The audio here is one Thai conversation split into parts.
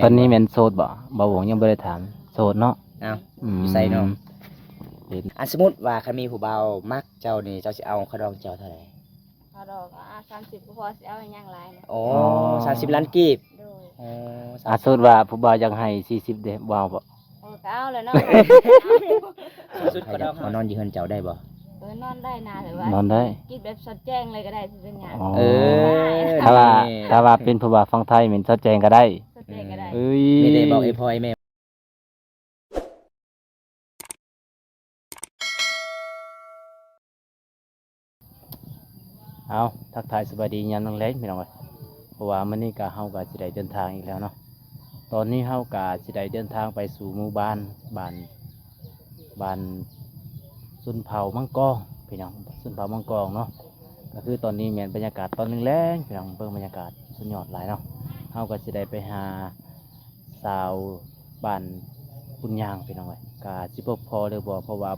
ตอนนี้แม่นโสดบ่าวงยังบ่ได้ถามโสดเนาะอ้าว อืม อยู่ไสเนาะอันสมมุติว่าคันมีผู้บ่าวมักเจ้านี่เจ้าสิเอาเขาดองเจ้าเท่าไหร่ เอาดอก30ก็พอสิเอาอย่างหลายนะ โอ้30ล้านกีบ โดย อ๋อ โสดว่าผู้บ่าวอยากให้40เด้บ่าวบ่ โอ้ก็เอาเลยเนาะ สุดเขาดองเขานอนอยู่เฮือนเจ้าได้บ่ นอนได้นะแต่ว่าน อนได้ กินแบบสดแจ้งเลยก็ได้สิเป็นหยัง อ๋อ เออ ถ้าว่าเป็นผู้บ่าวฟังไทยแม่นชัดแจงก็ได้ สดแจ้งก็ได้ เอ้ย ไม่ได้บอกไอ้พ่อไอ้แม่ เอาทักทายสบายดียามน้องเล็กพี่น้องเอ้ยเพราะว่ามื้อนี้ก็เฮาก็สิได้เดินทางอีกแล้วเนาะตอนนี้เฮาก็สิได้เดินทางไปสู่หมู่บ้านสุนเผามังกรพี่น้องสุนเผามังกรเนาะก็คือตอนนี้แม่นบรรยากาศตอนแรงๆพี่น้องเบิ่งบรรยากาศสุดยอดหลายเนาะเฮาก็สิได้ไปหาสาวบ้านปุญญางพี่น้องเอ้ยก็สิบ่พอหรือบ่เพราะว่า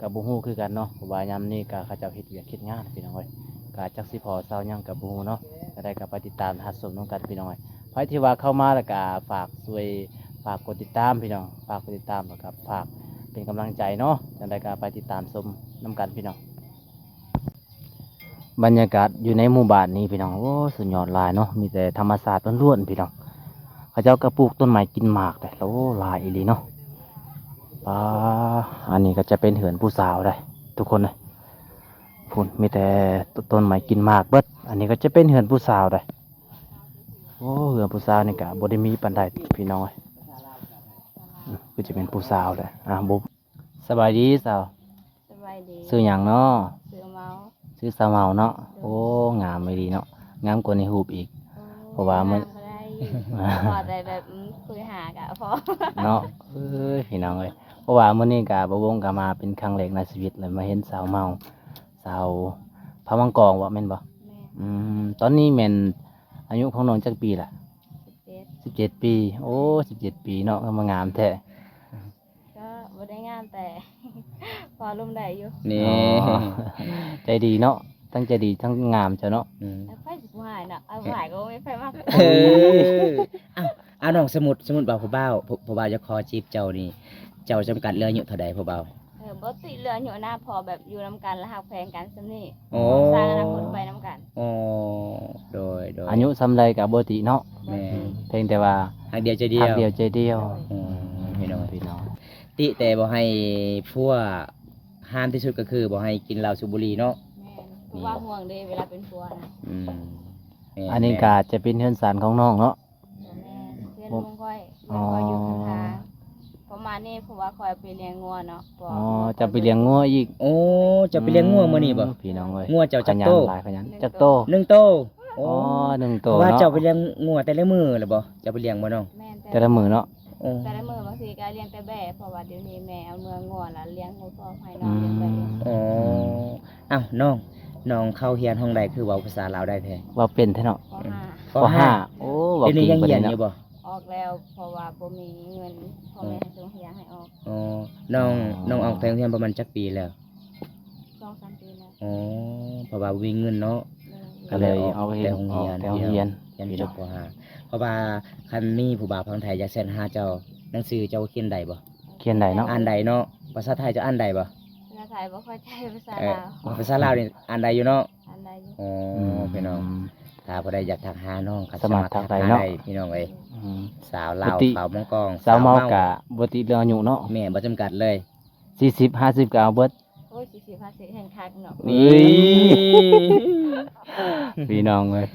ก็บ่ฮู้คือกันเนาะเพราะว่ายามนี้ก็เขาเจ้าเฮ็ดเวียกเฮ็ดงานพี่น้องเอ้ยก็จักสิพอสาวหยังก็บ่ฮู้เนาะก็ได้ก็ไปติดตามหาชมนํกันพี่น้องเอ้ยใครที่ว่าเข้ามาแล้วก็ฝากกดติดตามพี่น้องฝากกดติดตามแล้วก็ฝากเป็นกำลังใจเนาะจังไดก็ไปติดตามชมนํกันพี่น้องบรรยากาศอยู่ในหมู่บ้านนี้พี่น้องโอ้สุดยอดหลายเนาะมีแต่ธรรมชาติล้วนๆพี่น้องเขาเจ้าก็ปลูกต้นไม้กินหมากแต่โอ้หลายอีหลีเนาะอันนี้ก็จะเป็นเหือนผู้สาวได้ทุกคนเลยพุ่นมีแต่ต้นไม้กินหมากเบิดอันนี้ก็จะเป็นเหือนผู้สาวได้โอ้เหือนผู้สาวนี่ก็บ่ได้มีปานใดพี่น้องเอ้ยก็จะเป็นผู้สาวเลยบุ๊บสบายดีสาว สบายดี ซื้อหยังเนาะ ซื้อเมาส์ ซื้อสาวเมาเนาะโอ้งามไม่ดีเนาะงามกว่าในรูปอีก เพราะว่ามัน ก็ได้พอได้แบบคุยหากะพอ เนาะพี่น้องเอ้ยเพราะว่ามื้อนี้ก็บ่วงก็มาเป็นครั้งแรกในชีวิตเลยมาเห็นสาวเมาสาวพระมังกรว่าแม่นบ่ แม่ ตอนนี้แม่นอายุของน้องจักปีล่ะ 17 17ปีโอ้17ปีเนาะมางามแท้ ก็บ่ได้งานแต่ พอร่มได้อยู่ นี่ อ๋อใจดีเนาะทั้งใจดีทั้งงามเจ้าเนาะ ม แล้วไฟสิผู้หายเนาะเอาผู้หายก็ไม่ไฟมาก เออเอาน้องสมุดบ่าวผู้บ่าวจะขอจีบเจ้านี่เจ้าจำกัดเรื่องอายุเท่าใดผู้บ่าว บ่ติเรืออยู่หน้าพอแบบอยู่นํกันแล้วหักแพงกันซำนี่ โอ้ สร้างอนาคตไปนํกัน โอ้โดยอายุส่ำใดก็บ่ติเนาะ แม่ เพียงแต่ว่า หักเดียวใจเดี ฮั ย ก ว เดียวใจเดียว อืมพี่น้อง พี่น้อง ติแต่บ่ให้พัวห้ามที่สุดก็คือบ่ให้กินเหล้าสูบบุหรี่เนาะ แม่นเพราะว่าห่วงเด้เวลาเป็นผัวนะ อืมแม่ อันนี้ก็จะเป็นเฮือนศาลของน้องเนาะ แม่เพื่อนลุงค่อยลุงค่อยอยู่ข้างๆประมาณนี้เพราะว่าคอยไปเลี้ยงงัวเนาะ อ๋อจะไปเลี้ยงงัวอีก โอ้เจะไปเลี้ยงงัวมื้อนี้บ่ พี่น้องเอ้ย งัวเจ้าจักโต ขยันหลายขยันจักโต หนึ่งโตโอ้ อ๋อหนึ่งโต ว่า เนาะ เจ้าไปเลี้ยงงัวแต่ละมื้อหรือบ่เจ้าไปเลี้ยงบ่น้อง แม่น แต่ละมือเนาะ โอ้ แต่ละมื้อบางทีก็เลี้ยงแต่แบ่เพราะว่าเดี๋ยวนี้แม่เอาเนื้องัวแล้วเลี้ยงงูพ่อให้น้องเลี้ยงไปเอง อ๋ออ้าวน้องเข้าเรียนห้องใดคือเว้าภาษาลาวได้แท้ ว่าเป็นแท้เนาะ ปห้า ป .5 โอ้ว่า เดี๋ยวนี้ เก่ ยัง ง ปาน เรียน นี้ อยู่ เนาะ บ่ ออกแล้วเพราะว่าบ่มีเงินพ่อแม่ให้ส่งเรียนให้ออก อ๋อน้องออกแต่โรงเรียนประมาณจักปีแล้ว 2-3 ปีแล้ว อ๋อเพราะว่าบ่มีเงินเนาะ ก็เลยเอาไป แต่โรงเรียน แต่โรงเรียน เรียนจบป .5 เพราะว่าคันมีผู้บ่าวพังไทยอยากเซ็นหาเจ้าหนังสือเจ้าเขียนได้บ่ เขียนได้เนาะ อ่านได้เนาะภาษาไทยเจะอ่านได้บ่ ภาษาไทยบ่ค่อยใช้ภาษา เออ ลาว ภาษาลาวนี่อ่านได้อยู่เนาะ อันใดอยู่ อ๋อพี่น้องถ้าผู้ใดอยากทักหาน้องก็ สมัครทักได้เนาะ พี่น้องเอ้ย อืม สาวลาว ปกติ สาวมองกอง สาวเมากะบ่ติเรื่องอายุเนาะ แม่บ่จำกัดเลย 40 50ก็เอาเบิด โอ้ย40 50แห่งคักเนาะ นี่ พี่น้องเอ้ย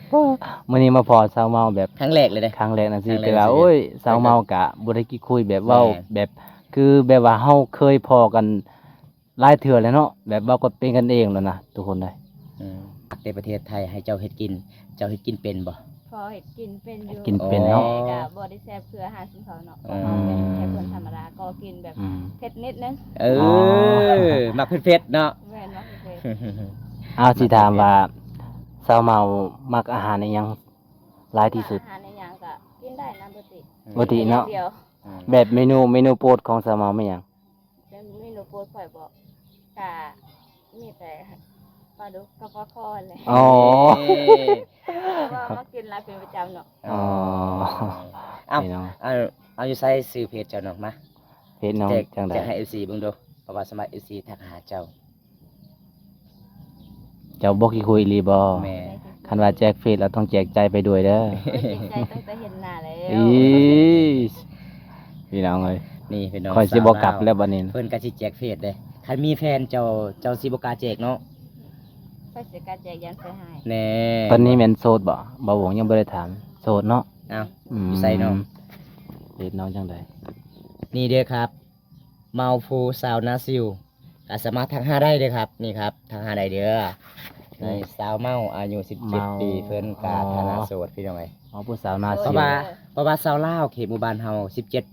มื้อนี้มาพอสาวเมาแบบ ครั้งแรกเลยเด้ ครั้งแรกนะสิ ครั้งแรก แต่ว่า ในชีวิต โอ้ยสาวเมากะบ่ได้กี่คุยแบบเว้า แม่ แบบคือแบบว่าเฮาเคยพอกันหลายเทื่อแล้วเนาะแบบเว้าก็เป็นกันเองแล้วนะทุกคนเลย อืมในประเทศไทยให้เจ้าเฮ็ดกิน เจ้าเฮ็ดกินเป็นบ่ พอเฮ็ดกินเป็นอยู่ กินเป็นเนาะ แต่ก็บ่ได้แซ่บเพื่อหาสินเขาเนาะ อ๋อ เราเป็นแค่คนธรรมดาก็กินแบบ อืม เผ็ดนิดนึง เอ อ๋ อมักเผ็ดๆเนาะ แม่นว่าเผ็ด เอาสิถามว่าสาวเมามักอาหารในยังหลายที่สุด อาหารในหยังก็กินได้นะบ่ติ บ่ติเนาะ เดียว แบบเมนูโปรดของสาวเมาไม่หยัง เป็นเมนูโปรดข่อยบ่ก็มีแต่ป ปลาดุกกับปลาคอเลย อ๋อ เพราะว่ามากินหลายเป็นประจำเนาะ อ๋อ เอา พี่น้อง เอาอยู่ใส่ซื้อเพจเจ้าน้องมา เพชรน้อง แจก จังได๋ แจกให้ FC เบิ่งดูเพราะว่าสมัคร FC ทักหาเจ้า เจ้าบ่ขี้คุยอีหลีบ่ แม่ คันว่าแจกเฟซเราต้องแจกใจไปด้วยเด้อ เจ็บใจตั้งแต่เห็นหน้าแล้ว อีพี่น้องเอ้ย นี่เป็นน้อง คอยสิบ่กลับแล้วบัดนี้ เพิ่นก็สิแจกเพจเด้คันมีแฟนเจ้าสิบ่กล้าแจกเนาะ ไปเสียการแจกยันใส่ให้ แน่ ตอนนี้แม่นโสดบ่บ่าวงยังบ่ได้ถามโสดเนาะ เอ้า อืม อยู่ไสน้อง เพชรน้องจังได๋ นี่เด้อครับ เมาฟูสาวนาซิวก็สามารถทักหาได้เด้อครับ นี่ครับทักหาได้เด้อนี่สาวเมาอายุ17 ปีเพิ่นก็ฐานะโสดพี่น้องเอ้ย อ๋อผู้สาวหน้า เพ สิ ราะ ว ว่าเพราะว่าสาวลาวเขตหมู่บ้านเฮา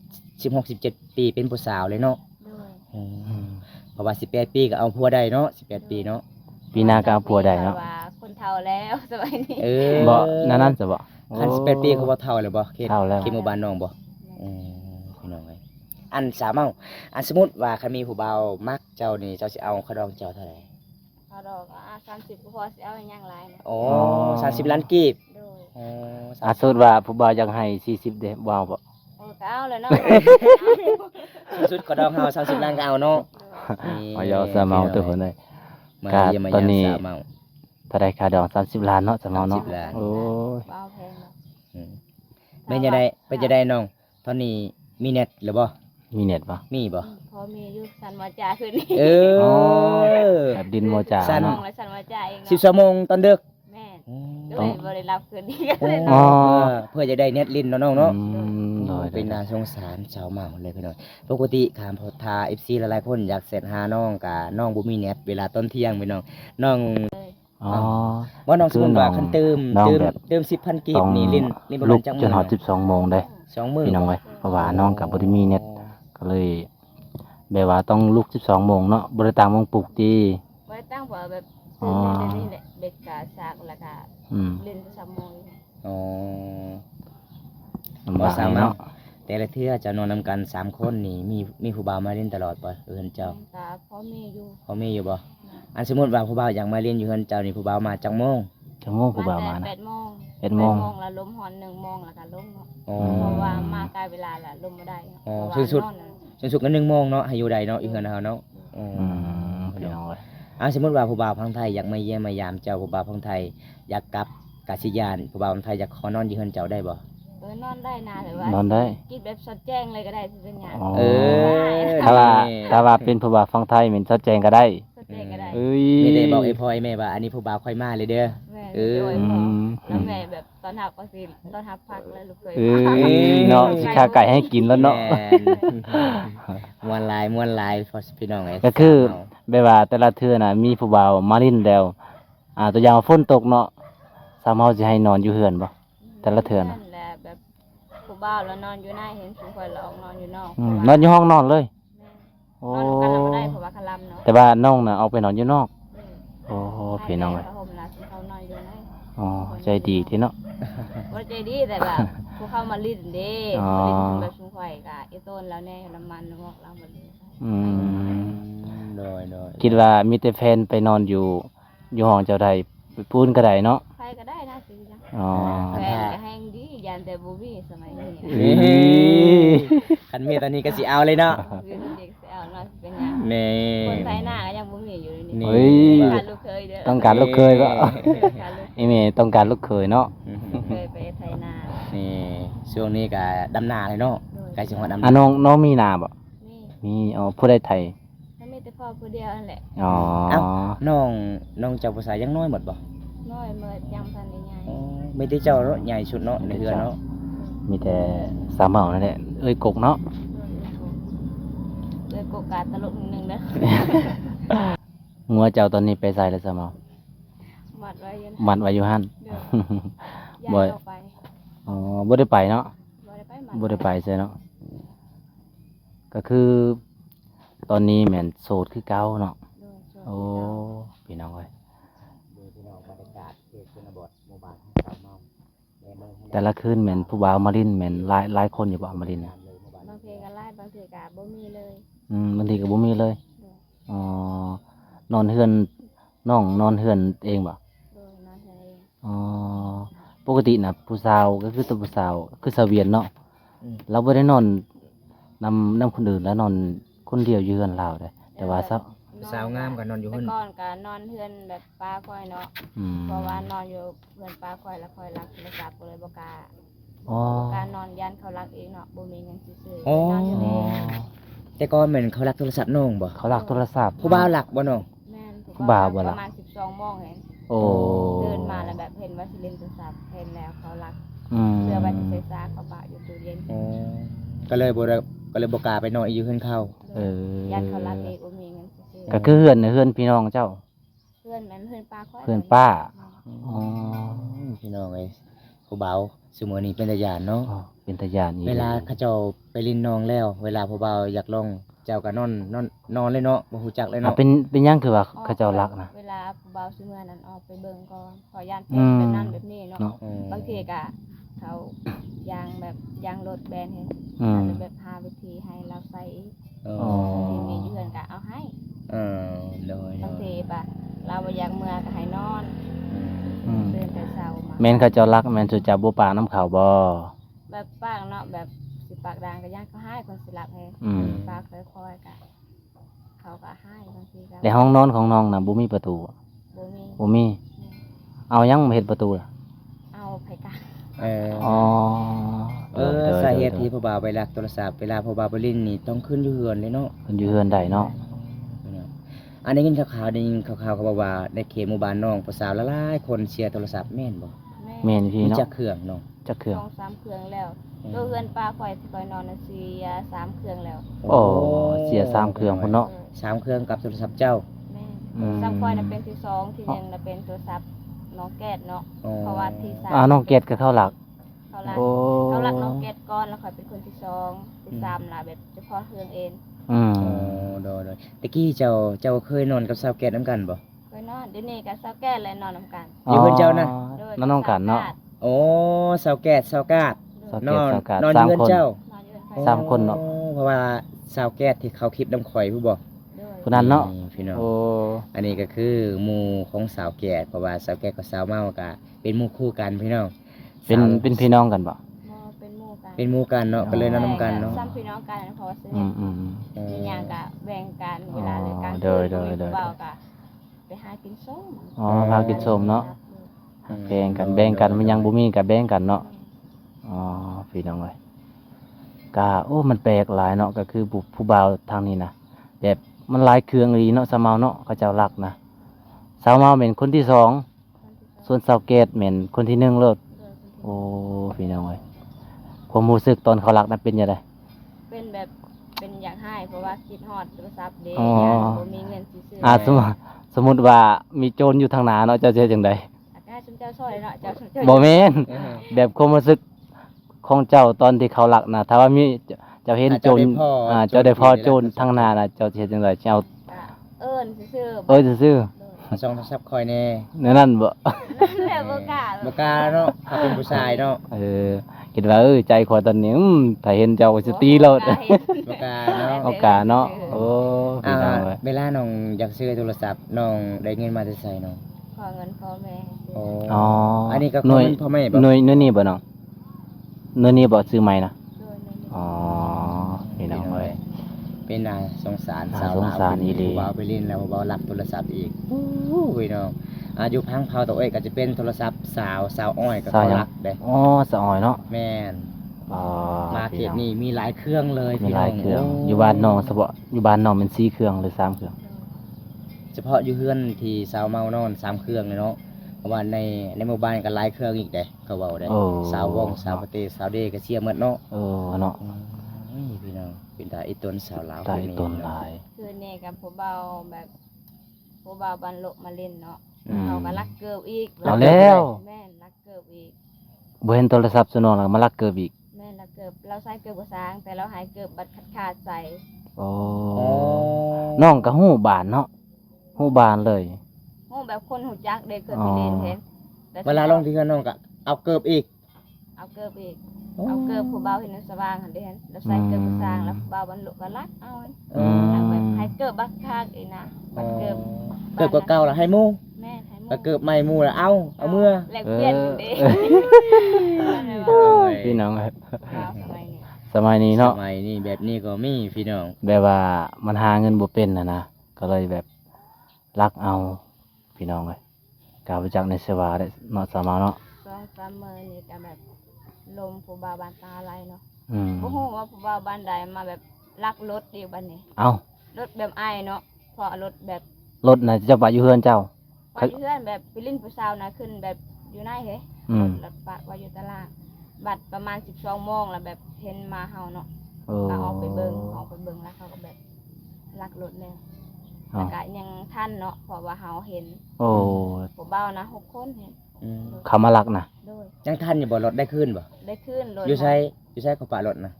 16 17 ปีเป็นผู้สาวเลยเนาะ ด้วย อืม เพราะว่า18 ปีก็เอาผัวได้เนาะ18 ปีเนาะ ปีหน้าก็เอาผัวได้เนาะ ว่าคนเฒ่าแล้วสมัยนี้ เออ บ่นั่นซะบ่ คัน18 ปีเขาบ่เฒ่าเลยบ่เขต เฒ่าแล้ว เขตหมู่บ้านน้องบ่พี่น้องเอ้ยอันสาวเมาอันสมมุติว่าคันมีผู้บ่าวมักเจ้านี่เจ้าสิเอาเขาดองเจ้าเท่าไหร่ เอาดอก30ก็พอสิเอาอย่างหลายนะ โอ้30 ล้านกีบ ด้วย อ๋อ อาสุดว่าผู้บ่าวอยากให้40เด้ว้าวบ่ โอ้ก็เอาเลยเนาะ สุดๆก็ดองเฮา30 ล้านก็เอาเนาะ เอายาสามเอาตัวคนเลย มา ครับ เยี่ยมมา ตอน ยาม นี้ สาวเมา ถ้าได้ค่าดอก30 ล้านเนาะสามเอาเนาะ 30ล้าน โอ้ย เอาแพงเนาะ อืมเป็นจะได้น้องตอนนี้มีเน็ตหรือบ่ มีเน็ตบ่ มีบ่ พอมีอยู่สันวาจาคืนนี้ เอ อ๋อ อ แบบดินโมจา สั้น มอ เนาะ งและสันวาจาเอง สิบ เนาะ ชั่วโมงตอนดึก แม่น อืม ก็เลยบ่ได้รับคืนนี้ก็เลย อ๋อ เพื่อจะได้เน็ตลินเนาะน้องเนาะ อืมโดย เป็นน่าสงสารชาวเมาเลยพี่น้องปกติถามพอทา FC หลายๆคนอยากเสร็จหาน้องกะน้องบ่มีเน็ตเวลาตอนเที่ยงพี่น้องน้อง อ๋อ ว่าน้องสมมุติว่าคันเติม น้องแบบ เติม 10,000กี ต้ บ อง นี่ลินประ ลุ มาณ ก จัง จนฮอด12โมงได้ 2มื้อ พี่น้องเว้ยเพราะว่าน้องก็บ่ได้มีเน็ต ก็เลยแบบว่าต้องลุก12โมงเนาะบ่ได้ตามวงปลุกติ ไว้ตั้งเผื่อแบบ อ๋อ ตื่นได้แหละเด็กกะสากแล้วก็ อืม เล่นสามโมง อ๋อ ลำบาก สามารถ เนาะ แต่ละเทื่อจะนอนนำกัน3คนนี่มีผู้บ่าวมาเล่นตลอดบ่เฮือนเจ้า ก็พอมีอยู่ เขามีอยู่บ่อันสมมุติว่าผู้บ่าวอยากมาเรียนอยู่เฮือนเจ้านี่ผู้บ่าวมาจังโมง จังโมงผู้บ่าวมานะ 8 โมง 8 โมง แล้วล้มหอน1 โมงแล้วก็ล้มเนาะ อ๋อ เพราะว่ามาใกล้เวลาแล้วล้มบ่ได้เนาะ อ๋อ เพราะว่า สุด นอนน่ะ จนสุดก็1 โมงเนาะให้อยู่ใดเนาะอยู่เฮือนเฮาเนาะอ๋อ อื อ มพี่น้องเว้ย อันสมมุติว่าผู้บ่าวพังไทยอยากมาเยี่ยมมายามเจ้าผู้บ่าวพังไทยอยากกลับกาสิยานผู้บ่าวพังไทยอยากขอนอนอยู่เฮือนเจ้าได้บ่ นอนได้นะแต่ว่าน อนได้ กินแบบสดแจ้งเลยก็ได้เป็นหยัง อ๋อ เออ ถ้าว่า นี่ ถ้าว่าเป็นผู้บ่าวฟังไทยเหม็นชัดแจงก็ได้ สดแจ้งก็ได้ เอ้ย ไม่ได้บอกไอ้พ่อไอ้แม่ว่าอันนี้ผู้บ่าวค่อยมาเลยเด้อ แม่ เออ โดย อื พอ ม แล้วแม่แบบตอนหักก็สิตอนหักพักแล้วลูกเคย เอ้ยเนาะสิขาไก่ให้กินแล้วเนาะ แม่นม่วนหลายพอพี่น้องไอ้ ก็คือ สาวเมา แบบว่าแต่ละเทื่อน่ะมีผู้บ่าวมาลิ้นแล้วตัวอย่างว่าฝนตกเนาะสามเฮาสิให้นอนอยู่เฮือนบ่ แต่ละเทื่อน่ะ แหละแบบผู้บ่าวแล้วนอนอยู่ในเห็นผู้คนเราออกนอนอยู่นอก นอนอยู่ห้องนอนเลย โอ้ นอนกันเราบ่ได้เพราะว่าคลำเนาะ แต่ว่าน้องน่ะเอาไปนอนอยู่นอก โอ้โหพี่น้อง เล เอ้ย เขานสิเขานอนอยู่ใน อ๋อใจดีทีเนาะ บ่ใจดีแต่แบบผู้เข้ามาลิ้นเด้ อ๋อ มาลิ้นแบบชุมข่อยกะไอ้ต้นแล้วแน่น้ำมันน้ำมอกเราหมดเลย อืม โดย คิดว่ามีแต่แฟนไปนอนอยู่ห้องเจ้าใดไปปูนก็ได้เนาะ ใครก็ได้นะสิจัง อ๋อ แฟนก็แห้งดียันแต่บ่มีสมัยนี้ นี่ คันมีตอนนี้ก็สิเอาเลยเนาะ คือเด็กสิเอาเนาะสิเป็นหยัง นี่ คนไทยหน้าก็ยังบ่มีอยู่นี่ นี่ เฮ้ย การลูกเคยเด้อ ต้องการลูกเคยก็ การลูก ไอ้แม่ต้องการลูกเคยเนาะ เคยไปไทยนา นี่ช่วงนี้ก็ดำนาเลยเนาะใกล้สิฮอดดำ อ่ะ นา น้องมีนาบ่ นี่ มีอ๋อผู้ใดไทย ถ้ามีแต่พ่อผู้เดียวนั่นแหละ อ๋อ น้องเจ้าภาษายังน้อยหมดบ่ น้อยเมื่อยังทันได้ใหญ่ อ๋อไม่ได้เจ้าเนาะใหญ่สุดเนาะในเรือนเนาะ มีแต่สามเหมานั่นแหละเอ้ยกกเนาะ เลยโกกาตลกนึงเด้อ งัวเจ้าตอนนี้ไปใส่แล้วสามเหมา มัดไว้ยัน มันไว้อยู่หั่น เด้อ บ่ ย้ายออกไป อ๋อบ่ได้ไปเนาะ บ่ได้ไปมัด บ่ได้ไปใช่เนาะก็คือตอนนี้แม่นโสดคือเก่าเนาะ โดยส่วน โอ้พี่น้องเอ้ย ดูพี่น้องบรรยากาศเขตชนบทหมู่บ้านของชาวเมาแม่เมือง แต่ละคืนแม่นผู้บ่าวมาลินแม่นหลายคนอยู่บ่มาลินน่ะ บางเพลงก็ไล่บางเพลงก็บ่มีเลย บางทีก็บ่มีเลย โดย อ๋อนอนเฮือน น้องนอนเฮือนเองบ่ โดยนอนเฮือนเอง อ๋อปกติน่ะผู้สาวก็คือตัวผู้สาวคือสาวเวียนเนาะ อืม เราบ่ได้นอนนำคนอื่นแล้วนอนคนเดียวอยู่เฮือนเราได้แต่ว่าซะ สาวงามก็นอนอยู่ แต่ เฮือน ก่อนก็นอนเฮือนแบบป้าค่อยเนาะ อืม เพราะว่านอนอยู่เฮือนป้าค่อยแล้วค่อยรักโทรศัพท์ก็เลยบ่กล้า อ๋อ การนอนยันเขารักเองเนาะบ่มีเงินซื้อๆ อ๋อ นอนอยู่ อ๋ เอ อง แต่ก่อนเหมือนเขารักโทรศัพท์น้องบ่ เขาลักโทรศัพท์ ผู้บ่าวรักบ่น้อง แม่นถูก ผู้บ่าวบ่ล่ะ ประมาณ12โมงเห็น โอ้ เดินมาแล้วแบบเห็นว่าสิเล่นโทรศัพท์เห็นแล้วเขารัก อืม เสื้อใบที่ใส่ซาเขาปะอยู่ตู้เย็น อ๋อก็เลยบ่ได้ก็เลยบ่กล้าไปนอนอีกอยู่เฮือนเขา เออ ยันเขารักเองบ่มีเงินซื้อ ก็คือเฮือนน่ะเฮือนพี่น้องเจ้า เพื่อนแม่นเพื่อนป้าค่อย เพื่อนป้า อ๋อ พี่น้องเอ้ยผู้บ่าวซุมื้อนี้เป็นตาย่านเนาะ อ๋อเป็นตาญาณอีก เวลาเขาเจ้าไปลินน้องแล้ว เวลาผู้บ่าวอยากลงเจ้าก็นอนเลยเนาะบ่ฮู้จักเลย อ่ะ เนาะ เป็นหยังคือว่าเขาเจ้ารักนะ เวลาผู้บ่าวซื้อเมื่อนั้นออกไปเบิ่งก่อนขอยาน อื เป็น ม แบบนั้นแบบนี้เนาะ เนาะ อืม บางทีก็เขายางแบบยางรถแบนเห็น อืม แบบหาวิธีให้เราใส่อีก อ๋อ อ๋อ มีเพื่อนก็เอาให้ เออโดย บางทีปะเราบ่อยากเมื่อก็ให้นอน อืม เดินแต่เช้ามา แม่นเขาเจ้ารักแม่นสุจะบ่ปากน้ำเขาวบ่ แบบปากเนาะแบบสิปากดังก็ย่างเขาให้คนสิรับให้ อืม ปากค่อยๆก็เขาก็ให้บางทีก็ แต่ห้องนอนของน้องน่ะบ่มีประตู บ่มี บ่มี เอาหยังมาเฮ็ดประตูล่ะ เอาไผกัน เออ อ๋อ สาเหตุที่ผู้บ่าวไปลักโทรศัพท์เวลาผู้บ่าวไปลินนี่ต้องขึ้นอยู่เฮือนเลยเนาะ เพิ่นอยู่เฮือนได้เนาะ อันนี้ยินข่าวๆได้ยินข่าวๆเขาบอกว่าในเขตหมู่บ้านน้องผู้สาวหลายๆคนเชียร์โทรศัพท์แม่นบ่ แม่นพี่ มี เนาะ จักเครื่องเนาะ จักเครื่อง สองสามเครื่องแล้วตัวเฮือนป้าข่อยที่ข่อยนอนน่ะเสีย3เครื่องแล้ว โอ้เสีย3เครื่องพุ่นเนาะ สามเครื่องกับโทรศัพท์เจ้า แม่ อืม ซ้ำข่อยน่ะเป็นที่สองที่หนึ่งน่ะเป็นโทรศัพท์น้องแก๊สเนาะ อ๋อ เพราะว่าที่สาม น้องเกดก็เข้าหลัก เขารัก โอ้ เขารักน้องแก๊สก่อนแล้วข่อยเป็นคนที่สองที่สามล่ะแบบเฉพาะเครื่องเอง อืม อ๋อโดยตะกี้เจ้าเคยนอนกับสาวแก่นำกันบ่ ข่อยนอนเดี๋ยวนี้ก็เซาแก๊สเลยนอนนำกัน อยู่เพิ่นเจ้านะ โดย น้องกันเนาะ โอ้สาวแก่สาวกาด สาว น แก่ อน สาวกาด นอน สาม เฮือน คน เจ้า นอนอยู่เฮือนข่อย สามคนเนาะ โอ้เพราะว่าสาวแก่ที่เขาคลิปน้ำข่อยผู้บ่ โดย คนนั้นเนาะ พี่น้อง โอ้ อันนี้ก็คือหมู่ของสาวแก่เพราะว่าสาวแก่กับสาวเมาก็เป็นหมู่คู่กันพี่น้อง เป็น สาว เป็นพี่น้องกันบ่ บ่เป็นหมู่กัน เป็นหมู่กันเนาะก็เลยนอนนำกันเนาะ ซ้ำพี่น้องกันเพราะว่าส อื นิท มอืม มีหยังก็แบ่งกันเวลาเลยการ โดยโดยโดย เว้าก็ไปหากินส้ม อ๋อพากินส้มเนาะแบ่งกันมันยังบ่มีก็แบ่งกันเนาะอ๋อพี่น้องเอ้ยก็โอ้มันแปลกหลายเนาะก็คือผู้บ่าวทางนี้นะแบบมันหลายเครื่องอีหลีเนาะสาวเมาเนาะเขาเจ้ารักนะสาวเมาเป็นคนที่สองส่วนสาวเกตเป็นคนที่หนึ่งเลิศโอ้พี่น้องเอ้ยความรู้สึกตอนเขารักนั้นเป็นยังไง เป็นแบบเป็นอยากให้เพราะว่าคิดฮอดโทรศัพท์เด้ อ๋อ ยานบ่มีเงินซื้อ สมมุติว่ามีโจรอยู่ทางหน้าเนาะเจ้าจะเฮ็ดจังได อาการชุมเจ้าซอยเนาะเจ้าชุมเจ้า บ่แม่น เออ แบบความรู้สึกของเจ้าตอนที่เขารักนะถ้าว่ามีเจ้าเห็นโจรเจ้าได้พอโจรทางหน้านะเจ้าสิเฮ็ดจังไดเจ้า เอิ้นซื่อๆ เอ้ยซื่อ เอาช่องโทรศัพท์คอยแน่ ๆนั่นนั่นบ่ แล้วบ่กล้า บ่กล้าเนาะถ้าเป็นผู้ชายเนาะ คิดว่าใจขอยตอนนี้ถ้าเห็นเจ้าก็สิตีแล้ว บ่กล้าเฮ็ด บ่กล้าเนาะ เอากาเนาะโอ้พี่น้องเอ้ย เวลาน้องอยากซื้อโทรศัพท์น้องได้เงินมาแต่ไสน้อง ขอเงินพ่อแม่ให้ซื้อ โอ้ อ๋อ อันนี้ก็ หน่วย พ่อแม่บ่ หน่วยนี่บ่น้องหน่วยนี้บ่ซื้อใหม่นะ โดยในนี้ อ๋อพี่น้องเอ้ย เป็นน่าสงสาร น่า สาว สงสารอีหลี ผู้บ่าวไปเล่นแล้วผู้บ่าวรับโทรศัพท์อีกโอ้ยน้องอยู่พังเผาตัวเอ้ยก็จะเป็นโทรศัพท์สาวอ้อยก็เขารักเด้ อ๋อสะออยเนาะ แม่น อ๋อ มาเก็ตนี่มีหลายเครื่องเลย มี พี่ ห น้ ลา อย ง เครื่อง โ อยู่บ้านน้องสะบ่อยู่บ้านน้องเป็น4เครื่องหรือ3เครื่อง เฉพาะอยู่เฮือนที่สาวเมานอน3เครื่องเลยเนาะเพราะว่าในหมู่บ้านก็หลายเครื่องอีกเด้เขาเว้าได้ โอ้ สาววงสาวปะเตสาวเดก็เชียร์หมดเนาะ เนาะ พี่น้องเป็นตาอีตนสาวลาว ตาย คนนี้ ต้นห เนาะ ลาย คือนี่กับผู้เบาแบบผู้เบาบันโลกมาเล่นเนาะ อืม เขาก็รักเกิบอีก เอาแล้ว แม่นรักเกิบอีก บ่เห็นโทรศัพท์ซะน้องแล้วมาลักเกิบอีก แม่นรักเกิบเราใส่เกิบกระซางแต่เราหายเกิบบัดขาดใส่ โอ้ อ๋อ น้องก็ฮู้บ้านเนาะฮู้บ้านเลย โง่แบบคนหูจักเด็กเคยไปเล่นเห็นแต่ เวลาลงที่เฮือนน้องก็เอาเกิบอีก เอาเกิบอีกเอาเกิบผู้เบาเห็นในสว่างหันได้เห็นแล้วใส่เกิบกระซางแล้วผู้เบาบันโลกก็รักเอา อืม อยากแบบให้เกิบบักคากอีกนะบัดเกิบ เกิดกว่าเก่าแล้วให้หมู่ แม่ไทย ก็เกิดใหม่หมู่แล้วเอาเมื่อ แลกเปลี่ยนเด้ โอ้ย พี่น้องครับ สมัยนี้ สมัยนี้เนาะ สมัยนี้แบบนี้ก็มีพี่น้อง แบบว่ามันหาเงินบ่เป็นนะก็เลยแบบรักเอาพี่น้องเลยกาไปจักในเสวาได้เนาะสามารถเนาะ 2-3 มื้อนี่ก็แบบลมผู้บ่าวบ้านตาอะไรเนาะ อืม บ่ฮู้ว่าผู้บ่าวบ้านใดมาแบบลักรถอยู่บัดนี้ เอ้าร ถแบบอ้ายเนาะเพราะรถแบบ รถน่ะเจ้าปะอยู่เฮือนเจ้า ว่าอยู่เพื่อนแบบไปลิ้นผู้สาวนะขึ้นแบบอยู่ในเฮ้ อืม รถปะว่าอยู่ตลาดบัดประมาณ12โมงแล้วแบบเห็นมาเฮาเนาะ โอ้ ก็ออกไปเบิ่งแล้วเขาก็แบบลักรถแล้ว อ้า แล้ว ว ก็ยังทันเนาะเพราะว่าเฮาเห็น โอ้ ผู้เบ้านะ6คนเห็น อืม เขามาลักนะ โดย ยังทันอยู่บ่รถได้ขึ้นบ่ ได้ขึ้นรถ อยู่ใช้ของปะรถนะ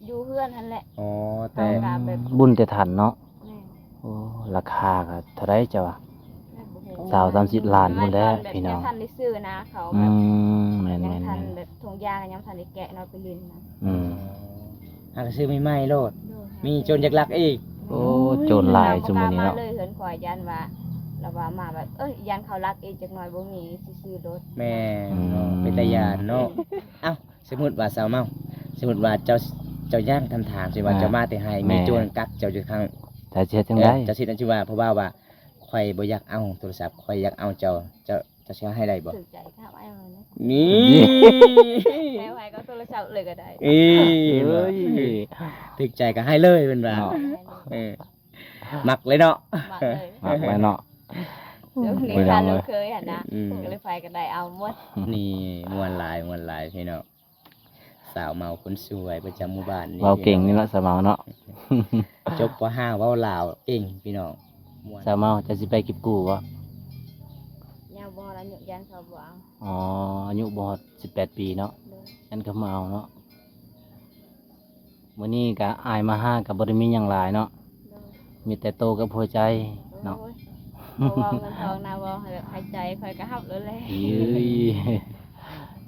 อยู่เพื่อนนั่นแหละ อ๋อแต่ เอา แบบ บุญแต่ทันเนาะ แม่ โอ้ราคาก็เท่าไรเจ้าวะ แม่บ่ฮู้ สาว30ล้านหมดแล้ว แบบ พี่น้อง ยังทันได้ซื้อนะเขา อื แบบ มแม่น ยัง แม่น ทัน แม่น แบบถุงยางยังทันได้แกะเนาะไปลิ้นนะ อืม หากซื้อไม่ไหม้โลด โดย มีโจรจักลักอีก โอ้โจรหลายซุมื้อนี้เนาะ รบ่กล้มเลยเหินขอยยันว่าเราว่ามาแบบยันเขารักเองจักหน่อยบ่มีสิซื้อรถ แม่เนาะเป็นตาญาณเนาะเอ้าสมมุติว่าสาวเมาสมมุติว่าเจ้าย่างทำทางสิว่าเจ้ามาแต่ให้มีโจรกักเจ้าอยู่ข้าง แต่เฮ็ดจังได๋ เจ้าสินั่นสิว่าเพราะว่าข่อยบ่อยากเอาโทรศัพท์ข่อยอยากเอาเจ้าสิให้ได้บ่ ถึกใจถ้าไว้เอานะ นี่ แม่ไว้ก็โทรศัพท์เลยก็ได้ เอ้ย เอ้ย ถึกใจก็ให้เลยเป็นว่า เนาะ เออมักเลยเนาะ มาเลย มากไว้เนาะ เดี๋ยวนี้ ไปล คั อน งเล เรา ย เคยหั่นนะ อืม ก็เลยไปก็ได้เอาหมด นี่มวนหลายพี่น้องสาวเมาคนสวยประจำหมู่บ้านนี่ เว้าเก่งนี่เนาะสาวเมาเนาะ จบป .5 เว้าลาวเก่งพี่น้องม่วน สาวเมาจะสิไปเก็บกู้บ่ ยาบ่แล้วยุยันเขาบ่เอา อ๋ออายุบ่ฮอด18 ปีเนาะ เลย อันก็มาเอาเนาะมื้อนี้ก็อายมาหาก็บ่ได้มีหยังหลายเนาะ เลย มีแต่โตกับหัวใจเนาะ โอ้ยบ่ว่าเงินทองนะบ่ให้แบบหายใจค่อยก็ฮับเลยแหละ เอ้ย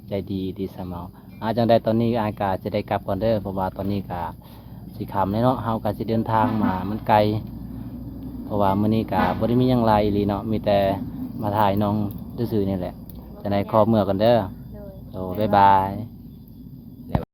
ใจดีดีเสมอจังได้ตอนนี้อายกาจะได้กลับก่อนเด้อเพราะว่าตอนนี้ก็สิค่ำแล้วเนาะเฮาก็สิเดินทางมามันไกล เพราะว่ามื้อนี้ก็บ่ได้มีหยังหลายอีหลีเนาะมีแต่มาถ่ายน้องซื่อๆนี่แหละจะได้ขอเมื่อกันเด้อ เลย โอ้บ๊ายบาย